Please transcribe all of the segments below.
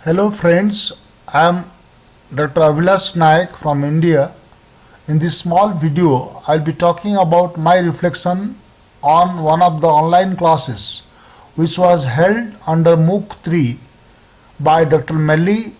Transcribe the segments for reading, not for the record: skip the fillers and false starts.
Hello friends, I am Dr. Avilash Naik from India. In this small video, I'll be talking about my reflection on one of the online classes which was held under MOOC 3 by Dr. Melly,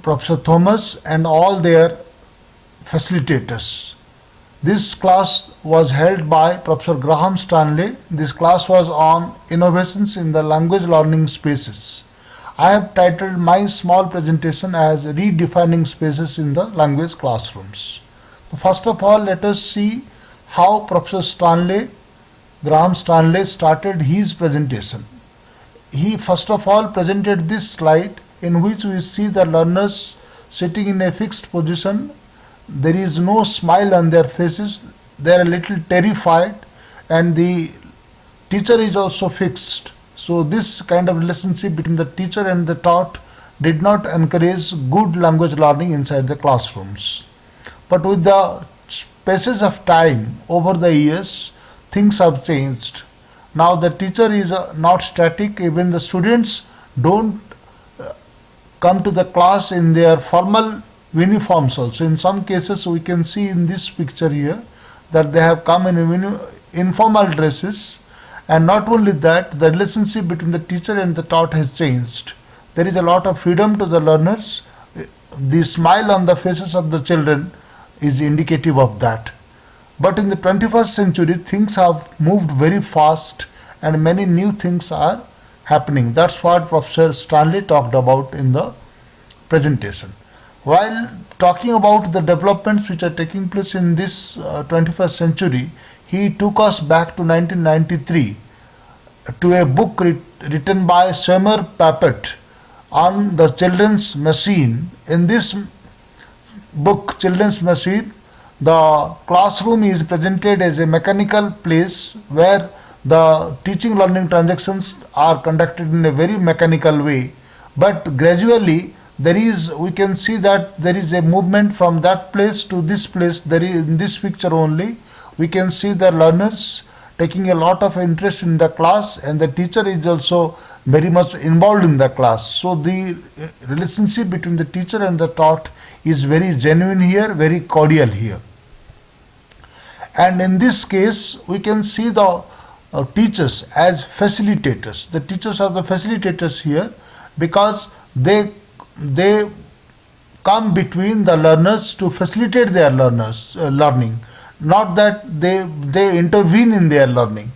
Professor Thomas and all their facilitators. This class was held by Prof Graham Stanley. This class was on innovations in the language learning spaces. I have titled my small presentation as Redefining Spaces in the Language Classrooms. First of all, let us see how Professor Graham Stanley started his presentation. He first of all presented this slide in which we see the learners sitting in a fixed position. There is no smile on their faces. They are a little terrified, and the teacher is also fixed. So this kind of relationship between the teacher and the taught did not encourage good language learning inside the classrooms. But with the spaces of time over the years, things have changed. Now the teacher is not static. Even the students don't come to the class in their formal uniforms also. In some cases we can see in this picture here that they have come in informal dresses. And not only that, the relationship between the teacher and the taught has changed. There is a lot of freedom to the learners. The smile on the faces of the children is indicative of that. But in the 21st century, things have moved very fast and many new things are happening. That's what Professor Stanley talked about in the presentation. While talking about the developments which are taking place in this 21st century, he took us back to 1993 to a book written by Seymour Papert on the children's machine. In this book, Children's Machine, the classroom is presented as a mechanical place where the teaching learning transactions are conducted in a very mechanical way. But gradually we can see that there is a movement from that place to this place. There is in this picture only. We can see the learners taking a lot of interest in the class, and the teacher is also very much involved in the class. So the relationship between the teacher and the taught is very genuine here, very cordial here. And in this case, we can see the teachers as facilitators. The teachers are the facilitators here because they come between the learners to facilitate their learning. Not that they intervene in their learning.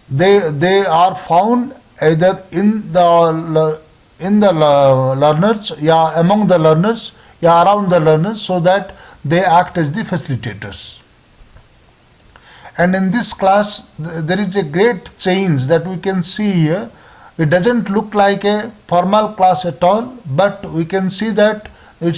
They are found either in the learners, among the learners, around the learners, so that they act as the facilitators. And in this class, there is a great change that we can see here. It doesn't look like a formal class at all, but we can see that there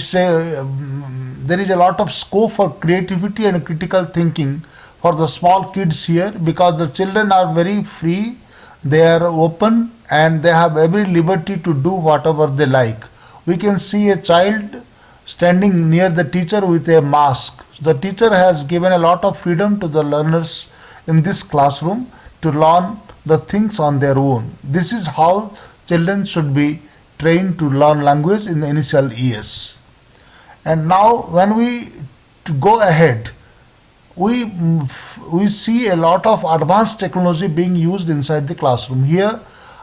is a lot of scope for creativity and critical thinking for the small kids here, because the children are very free, they are open, and they have every liberty to do whatever they like. We can see a child standing near the teacher with a mask. The teacher has given a lot of freedom to the learners in this classroom to learn the things on their own. This is how children should be trained to learn language in the initial years. And now when we go ahead, we see a lot of advanced technology being used inside the classroom. Here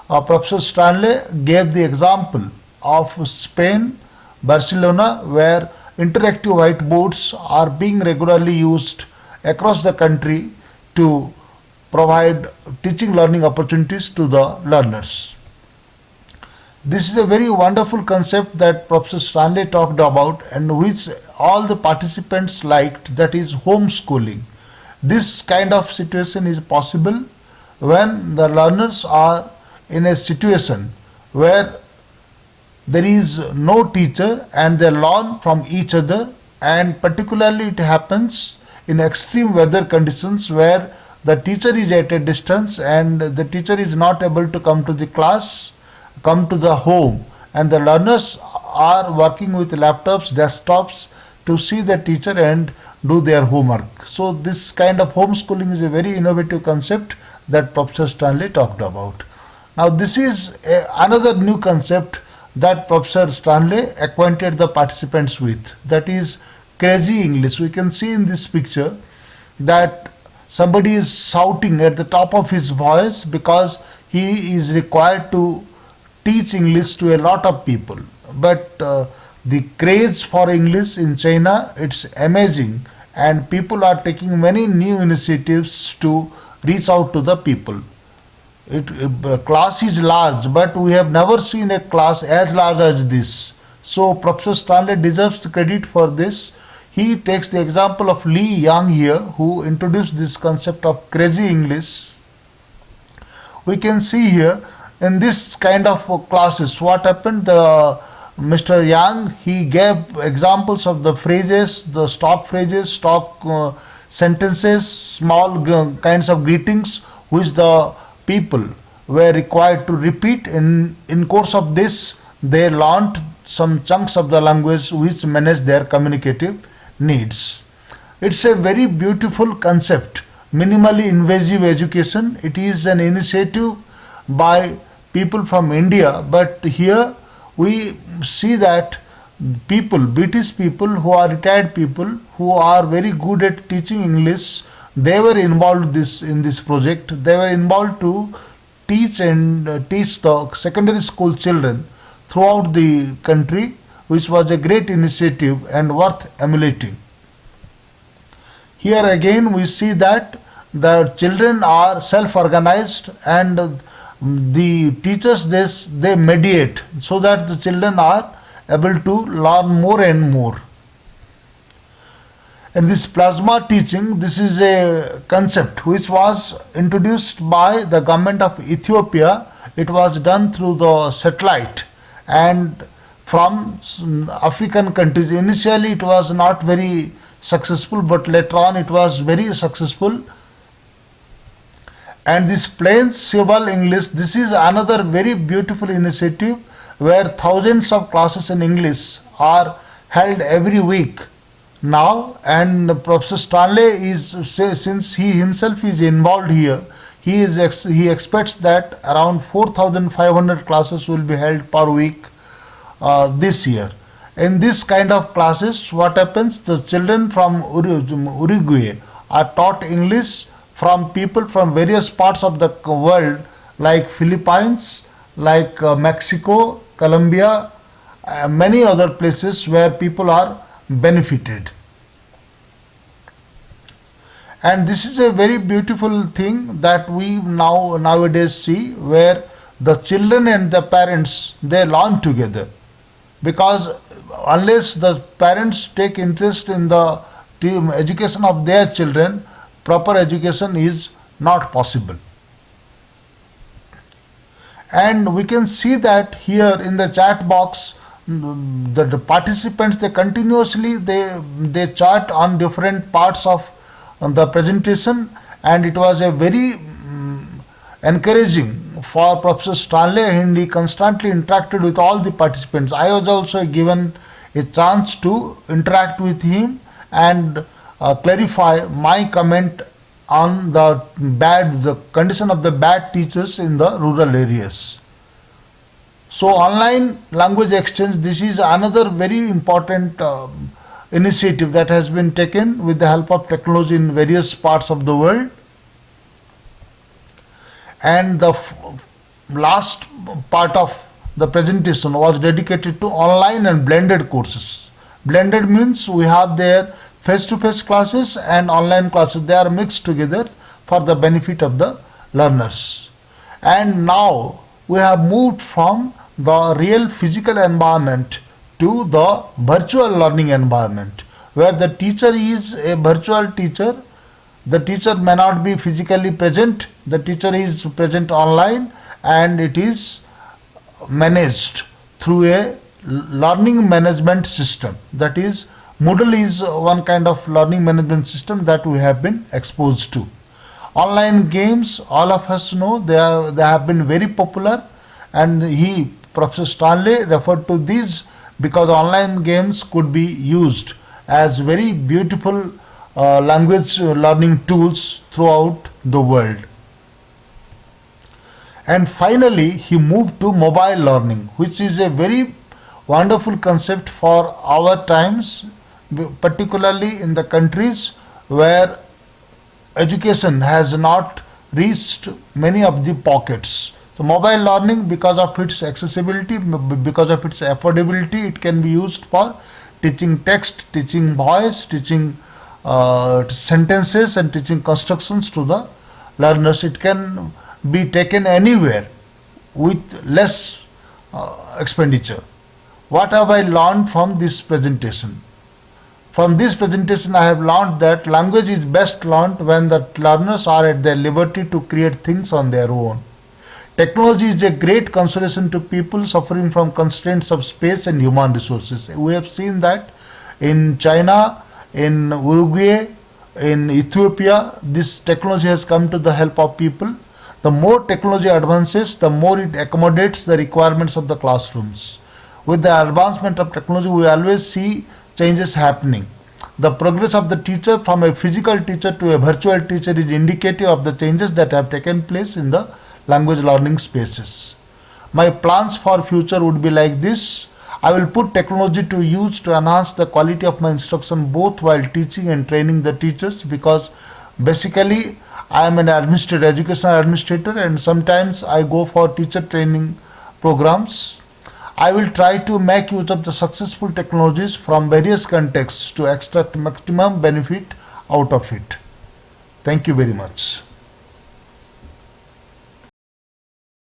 Professor Stanley gave the example of Spain, Barcelona, where interactive whiteboards are being regularly used across the country to provide teaching learning opportunities to the learners. This is a very wonderful concept that Professor Stanley talked about and which all the participants liked, that is homeschooling. This kind of situation is possible when the learners are in a situation where there is no teacher and they learn from each other, and particularly it happens in extreme weather conditions where the teacher is at a distance and the teacher is not able to come to the class, come to the home, and the learners are working with laptops, desktops to see the teacher and do their homework. So this kind of homeschooling is a very innovative concept that Professor Stanley talked about. Now this is another new concept that Professor Stanley acquainted the participants with. That is crazy English. We can see in this picture that somebody is shouting at the top of his voice because he is required to teach English to a lot of people. But the craze for English in China, it's amazing, and people are taking many new initiatives to reach out to the people. Class is large, but we have never seen a class as large as this. So Professor Stanley deserves the credit for this. He takes the example of Li Yang here, who introduced this concept of crazy English. We can see here in this kind of classes what happened. The Mr. Yang, he gave examples of the phrases, the stock phrases, stock sentences, small kinds of greetings which the people were required to repeat. In course of this, they learnt some chunks of the language which manage their communicative needs. It's a very beautiful concept, minimally invasive education. It is an initiative by people from India, but here we see that people, British people who are retired people who are very good at teaching English, they were involved in this project. They were involved to teach the secondary school children throughout the country, which was a great initiative and worth emulating. Here again we see that the children are self-organized, and the teachers they mediate so that the children are able to learn more and more. And this plasma teaching, this is a concept which was introduced by the government of Ethiopia. It was done through the satellite and from African countries. Initially it was not very successful, but later on it was very successful. And this plain civil English, this is another very beautiful initiative where thousands of classes in English are held every week now. And Professor Stanley is, since he himself is involved here, he expects that around 4,500 classes will be held per week this year. In this kind of classes, what happens? The children from Uruguay are taught English from people from various parts of the world, like Philippines, like Mexico, Colombia, many other places where people are benefited. And this is a very beautiful thing that we nowadays see, where the children and the parents, they learn together, because unless the parents take interest in the education of their children, proper education is not possible. And we can see that here in the chat box, the participants, they continuously they chat on different parts of the presentation, and it was a very encouraging for Professor Stanley, and he constantly interacted with all the participants. I was also given a chance to interact with him and clarify my comment on the condition of the bad teachers in the rural areas. So online language exchange, this is another very important initiative that has been taken with the help of technology in various parts of the world. And the last part of the presentation was dedicated to online and blended courses. Blended means we have their face-to-face classes and online classes. They are mixed together for the benefit of the learners. And now we have moved from the real physical environment to the virtual learning environment, where the teacher is a virtual teacher. The teacher may not be physically present, the teacher is present online, and it is managed through a learning management system. That is, Moodle is one kind of learning management system that we have been exposed to. Online games, all of us know, they have been very popular, and Professor Stanley, referred to these because online games could be used as very beautiful language learning tools throughout the world. And finally, he moved to mobile learning, which is a very wonderful concept for our times, particularly in the countries where education has not reached many of the pockets. So mobile learning, because of its accessibility, because of its affordability, it can be used for teaching text, teaching voice, teaching sentences and teaching constructions to the learners. It can be taken anywhere with less expenditure. What have I learned from this presentation? From this presentation, I have learned that language is best learned when the learners are at their liberty to create things on their own. Technology is a great consolation to people suffering from constraints of space and human resources. We have seen that in China, in Uruguay, in Ethiopia, this technology has come to the help of people. The more technology advances, the more it accommodates the requirements of the classrooms. With the advancement of technology, we always see changes happening. The progress of the teacher from a physical teacher to a virtual teacher is indicative of the changes that have taken place in the language learning spaces. My plans for future would be like this. I will put technology to use to enhance the quality of my instruction both while teaching and training the teachers, because basically I am an educational administrator, and sometimes I go for teacher training programs. I will try to make use of the successful technologies from various contexts to extract maximum benefit out of it. Thank you very much.